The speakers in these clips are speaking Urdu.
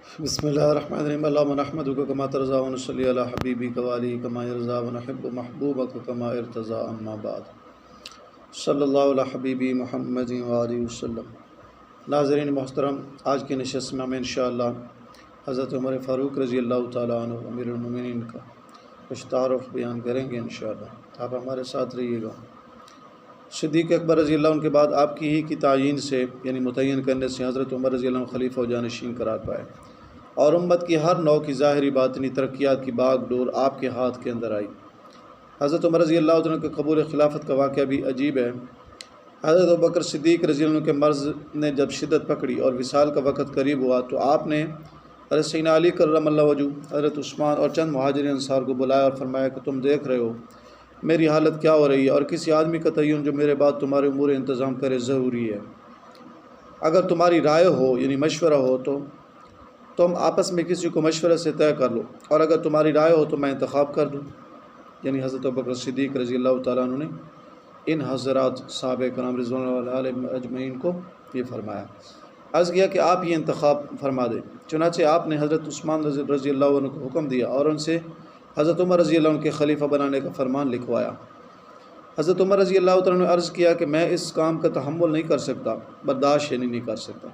بسم اللہ الرحمن الرحیم اللہم نحمدک کما ترضی و نصلی علی حبیبک و آلہ کما یرضی و نحب محبوبک کما ارتضی اما بعد صلی اللہ علی حبیبی محمد و آلہ وسلم۔ ناظرین محترم، آج کی نشست میں ہمیں انشاءاللہ حضرت عمر فاروق رضی اللہ تعالیٰ عنہ امیر المومنین کا کچھ تعارف بیان کریں گے انشاءاللہ، آپ ہمارے ساتھ رہیے گا۔ صدیق اکبر رضی اللہ عنہ کے بعد آپ کی ہی کی تعیین سے یعنی متعین کرنے سے حضرت عمر رضی اللہ عنہ خلیفہ و جانشین قرار پائے اور امت کی ہر نوع کی ظاہری باطنی ترقیات کی باغ ڈور آپ کے ہاتھ کے اندر آئی۔ حضرت عمر رضی اللہ عنہ کے قبول خلافت کا واقعہ بھی عجیب ہے۔ حضرت ابوبکر صدیق رضی اللہ عنہ کے مرض نے جب شدت پکڑی اور وصال کا وقت قریب ہوا تو آپ نے حضرت سیدنا علی کرم اللہ وجہ، حضرت عثمان اور چند مہاجرین انصار کو بلایا اور فرمایا کہ تم دیکھ رہے ہو میری حالت کیا ہو رہی ہے اور کسی آدمی کا تعین جو میرے بعد تمہارے امور انتظام کرے ضروری ہے۔ اگر تمہاری رائے ہو یعنی مشورہ ہو تو تم آپس میں کسی کو مشورے سے طے کر لو، اور اگر تمہاری رائے ہو تو میں انتخاب کر دوں۔ یعنی حضرت ابوبکر صدیق رضی اللہ تعالیٰ عنہ نے ان حضرات صحابہ کرام رضوان اللہ علیہم اجمعین کو یہ فرمایا، عرض کیا کہ آپ یہ انتخاب فرما دیں۔ چنانچہ آپ نے حضرت عثمان رضی اللہ عنہ کو حکم دیا اور ان سے حضرت عمر رضی اللہ عنہ کے خلیفہ بنانے کا فرمان لکھوایا۔ حضرت عمر رضی اللہ تعالیٰ عنہ نے عرض کیا کہ میں اس کام کا تحمل نہیں کر سکتا، برداشت یعنی نہیں کر سکتا۔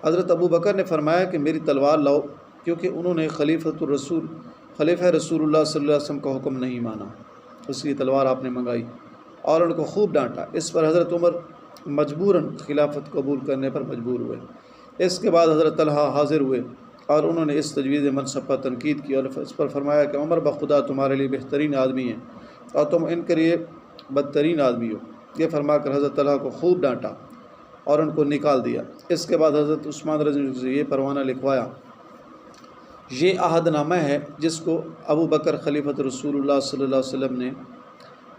حضرت ابو بکر نے فرمایا کہ میری تلوار لاؤ، کیونکہ انہوں نے خلیفہ رسول اللہ صلی اللہ علیہ وسلم کا حکم نہیں مانا، اس لیے تلوار آپ نے منگائی اور ان کو خوب ڈانٹا۔ اس پر حضرت عمر مجبوراً خلافت قبول کرنے پر مجبور ہوئے۔ اس کے بعد حضرت طلحہ حاضر ہوئے اور انہوں نے اس تجویز منصب پر تنقید کی اور اس پر فرمایا کہ عمر بخدا تمہارے لیے بہترین آدمی ہیں اور تم ان کے لیے بدترین آدمی ہو۔ یہ فرما کر حضرت طلحہ کو خوب ڈانٹا اور ان کو نکال دیا۔ اس کے بعد حضرت عثمان رضی اللہ عنہ سے یہ پروانہ لکھوایا، یہ عہد نامہ ہے جس کو ابو بکر خلیفۃ رسول اللہ صلی اللہ علیہ وسلم نے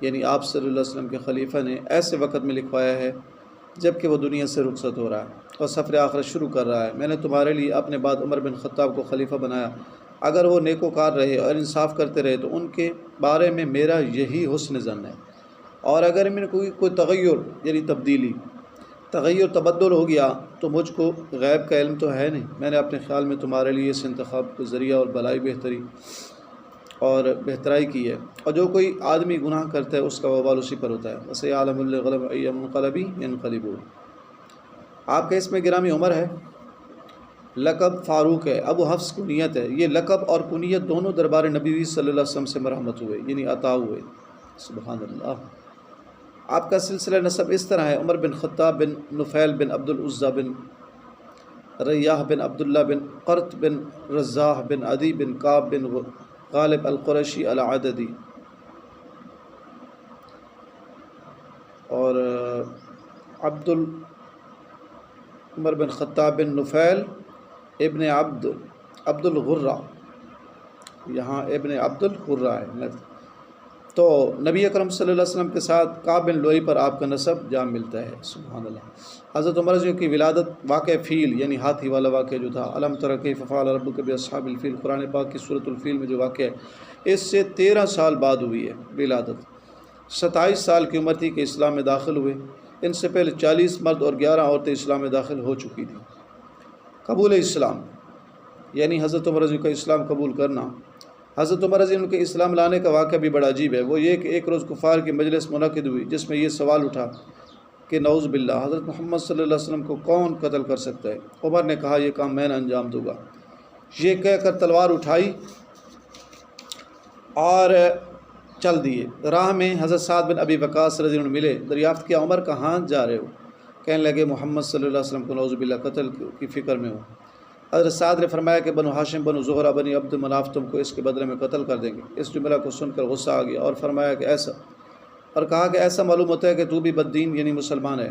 یعنی آپ صلی اللہ علیہ وسلم کے خلیفہ نے ایسے وقت میں لکھوایا ہے جب کہ وہ دنیا سے رخصت ہو رہا ہے اور سفر آخرت شروع کر رہا ہے۔ میں نے تمہارے لیے اپنے بعد عمر بن خطاب کو خلیفہ بنایا، اگر وہ نیکوکار رہے اور انصاف کرتے رہے تو ان کے بارے میں میرا یہی حسن ظن ہے، اور اگر ان میں کوئی تغیر یعنی تبدل ہو گیا تو مجھ کو غیب کا علم تو ہے نہیں۔ میں نے اپنے خیال میں تمہارے لیے اس انتخاب کو ذریعہ اور بلائی بہتری اور بہترائی کی ہے، اور جو کوئی آدمی گناہ کرتا ہے اس کا وبال اسی پر ہوتا ہے۔ وَسَيَعْلَمُ الْغَلَبَ أَيَّ مُنْقَلَبٍ يَنْقَلِبُونَ۔ آپ کا اسم گرامی عمر ہے، لقب فاروق ہے، ابو حفص کنیت ہے۔ یہ لقب اور کنیت دونوں دربار نبی صلی اللہ علیہ وسلم سے مرحمت ہوئے یعنی عطا ہوئے۔ سبحان اللہ۔ آپ کا سلسلہ نسب اس طرح ہے، عمر بن خطاب بن نفیل بن عبد العزیٰ بن ریاح بن عبداللہ بن قرط بن رزاح بن عدی بن کعب بن غالب القرشی العددی، اور عمر بن خطاب بن نفیل ابن عبد الغرہ، یہاں ابن عبد الغرہ ہے۔ تو نبی اکرم صلی اللہ علیہ وسلم کے ساتھ کعب بن لوئی پر آپ کا نسب جا ملتا ہے۔ سبحان اللہ۔ حضرت عمر رضی اللہ عنہ کی ولادت واقع فیل یعنی ہاتھی والا واقعہ جو تھا، الم تر کیف فعل ربک باصحاب الفیل، قرآن پاک کی سورۃ الفیل میں جو واقعہ ہے، اس سے 13 سال بعد ہوئی ہے ولادت۔ 27 سال کی عمر تھی کہ اسلام میں داخل ہوئے۔ ان سے پہلے 40 مرد اور 11 عورتیں اسلام میں داخل ہو چکی تھیں۔ قبول اسلام یعنی حضرت عمر رضی اللہ عنہ کا اسلام قبول کرنا۔ حضرت عمر رضی اللہ عنہ کے اسلام لانے کا واقعہ بھی بڑا عجیب ہے۔ وہ یہ کہ ایک روز کفار کی مجلس منعقد ہوئی جس میں یہ سوال اٹھا کہ نعوذ باللہ حضرت محمد صلی اللہ علیہ وسلم کو کون قتل کر سکتا ہے؟ عمر نے کہا یہ کام میں نے انجام دوں گا۔ یہ کہہ کر تلوار اٹھائی اور چل دیے۔ راہ میں حضرت سعد بن ابی وقاص رضی اللہ عنہ ملے، دریافت کیا عمر کہاں جا رہے ہو؟ کہنے لگے محمد صلی اللہ علیہ وسلم کو نعوذ باللہ قتل کی فکر میں ہوں۔ حضرت سعد نے فرمایا کہ بنو ہاشم بنو زہرہ بنی عبد مناف تم کو اس کے بدلے میں قتل کر دیں گے۔ اس جملہ کو سن کر غصہ آ گیا اور فرمایا کہ ایسا معلوم ہوتا ہے کہ تو بھی بددین یعنی مسلمان ہے،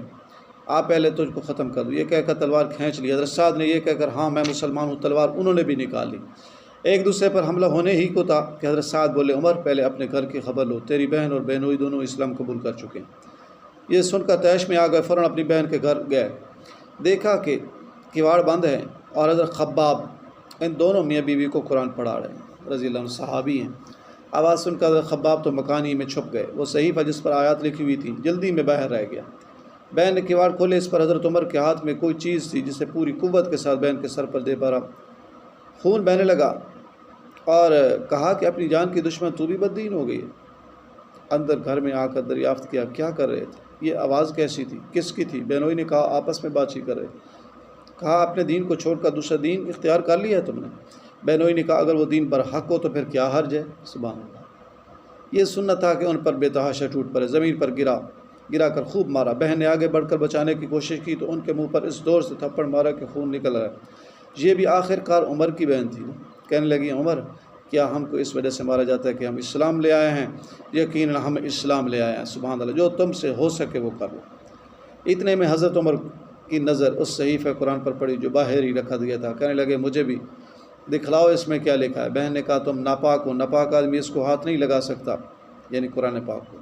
آپ پہلے تجھ کو ختم کر دو۔ یہ کہہ کر تلوار کھینچ لی۔ حضرت سعد نے یہ کہہ کر ہاں میں مسلمان ہوں تلوار انہوں نے بھی نکال لی۔ ایک دوسرے پر حملہ ہونے ہی کو تھا کہ حضرت سعد بولے عمر پہلے اپنے گھر کی خبر لو، تیری بہن اور بہنوئی دونوں اسلام قبول کر چکے ہیں۔ یہ سن کر طیش میں آ گئے، فوراً اپنی بہن کے گھر گئے، دیکھا کہ کواڑ بند ہیں اور حضرت خباب ان دونوں میاں بیوی کو قرآن پڑھا رہے ہیں، رضی اللہ عنہ صحابی ہیں۔ آواز سن کر حضرت خباب تو مکانی میں چھپ گئے۔ وہ صحیفہ جس پر آیات لکھی ہوئی تھی جلدی میں باہر رہ گیا۔ بہن نے کواڑ کھولے، اس پر حضرت عمر کے ہاتھ میں کوئی چیز تھی جسے پوری قوت کے ساتھ بہن کے سر پر دے پڑا خون بہنے لگا اور کہا کہ اپنی جان کی دشمن تو بھی بددین ہو گئی ہے۔ اندر گھر میں آ کر دریافت کیا کیا کر رہے تھے، یہ آواز کیسی تھی، کس کی تھی؟ بہنوئی نے کہا آپس میں بات چیت کر رہے تھے۔ کہا اپنے دین کو چھوڑ کر دوسرا دین اختیار کر لیا ہے تم نے؟ بہنوئی نے کہا اگر وہ دین برحق ہو تو پھر کیا حرج ہے؟ سبحان اللہ۔ یہ سننا تھا کہ ان پر بے تحاشا ٹوٹ پڑے، زمین پر گرا کر خوب مارا۔ بہن نے آگے بڑھ کر بچانے کی کوشش کی تو ان کے منہ پر اس دور سے تھپڑ مارا کہ خون نکل رہا ہے۔ یہ بھی آخر کار عمر کی بہن تھی نا۔ کہنے لگی عمر کیا ہم کو اس وجہ سے مارا جاتا ہے کہ ہم اسلام لے آئے ہیں؟ یقیناً ہم اسلام لے آئے ہیں۔ سبحان اللہ، جو تم سے ہو سکے وہ کر لو۔ اتنے میں حضرت عمر کی نظر اس صحیفہ قرآن پر پڑی جو باہر ہی رکھا گیا تھا۔ کہنے لگے مجھے بھی دکھلاؤ اس میں کیا لکھا ہے۔ بہن نے کہا تم ناپاک ہو، ناپاک آدمی اس کو ہاتھ نہیں لگا سکتا، یعنی قرآن پاک کو۔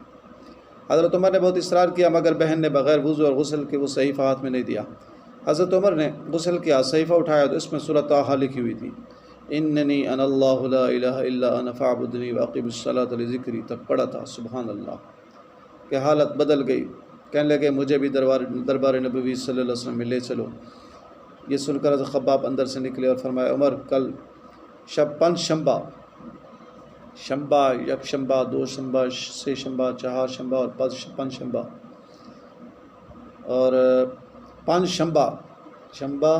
حضرت عمر نے بہت اصرار کیا مگر بہن نے بغیر وضو اور غسل کے وہ صحیفہ ہاتھ میں نہیں دیا۔ حضرت عمر نے غسل کیا، صحیفہ اٹھایا تو اس میں سورۃ طٰہٰ لکھی ہوئی تھی، اننی انا اللہ لا الہ الا انا فاعبدنی واقم الصلاۃ لذکری تک پڑھا تھا۔ سبحان اللہ، کہ حالت بدل گئی۔ کہنے لگے مجھے بھی دربار نبوی صلی اللہ علیہ وسلم میں لے چلو۔ یہ سن کر حضرت خباب اندر سے نکلے اور فرمایا عمر کل پنج شنبہ، یک شنبہ، دو شنبہ، سے شنبہ، چہار شنبہ اور پنج شنبہ، اور پنج شنبہ،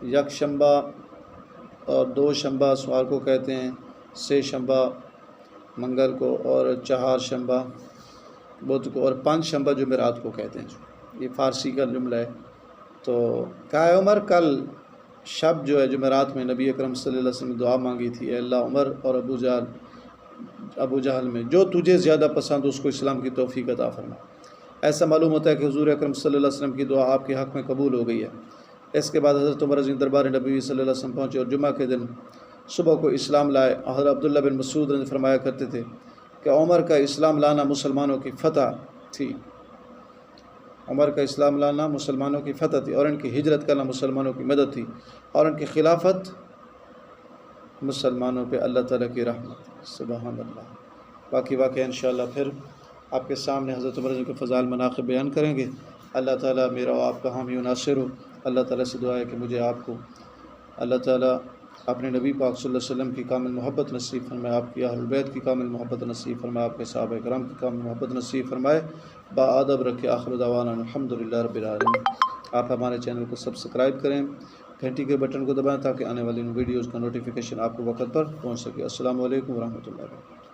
یک شنبہ اور دو شنبہ سوار کو کہتے ہیں، سے شنبہ منگل کو، اور چہار شنبہ بدھ کو، اور پنج شنبہ جمعرات کو کہتے ہیں۔ یہ فارسی کا جملہ ہے۔ تو کہا عمر کل شب جو ہے جمعرات میں نبی اکرم صلی اللہ علیہ وسلم نے دعا مانگی تھی، اے اللہ عمر اور ابو جہل میں جو تجھے زیادہ پسند اس کو اسلام کی توفیق عطا فرما۔ ایسا معلوم ہوتا ہے کہ حضور اکرم صلی اللہ علیہ وسلم کی دعا آپ کے حق میں قبول ہو گئی ہے۔ اس کے بعد حضرت عمر رضی دربار نبی صلی اللہ علیہ وسلم پہنچے اور جمعہ کے دن صبح کو اسلام لائے۔ حضرت عبداللہ بن مسعود رضی فرمایا کرتے تھے کہ عمر کا اسلام لانا مسلمانوں کی فتح تھی، عمر کا اسلام لانا مسلمانوں کی فتح تھی، اور ان کی ہجرت کرنا مسلمانوں کی مدد تھی، اور ان کی خلافت مسلمانوں پہ اللہ تعالیٰ کی رحمت۔ سبحان اللہ۔ باقی واقعہ انشاءاللہ پھر آپ کے سامنے حضرت عمر کے فضائل مناقب بیان کریں گے۔ اللہ تعالیٰ میرا و آپ کا حامی و ناصر ہو۔ اللہ تعالیٰ سے دعا ہے کہ مجھے آپ کو اللہ تعالیٰ اپنے نبی پاک صلی اللہ علیہ وسلم کی کامل محبت نصیب فرمائے، آپ کی اہل بیت کی کامل محبت نصیب فرمائے، آپ کے صحابہ کرام کی کامل محبت نصیب فرمائے، باادب رکھے۔ آخر دعوانا الحمدللہ رب العالمین۔ آپ ہمارے چینل کو سبسکرائب کریں، گھنٹی کے بٹن کو دبائیں تاکہ آنے والی ویڈیوز کا نوٹیفیکیشن آپ کو وقت پر پہنچ سکے۔ السلام علیکم ورحمۃ اللہ وبرکاتہ۔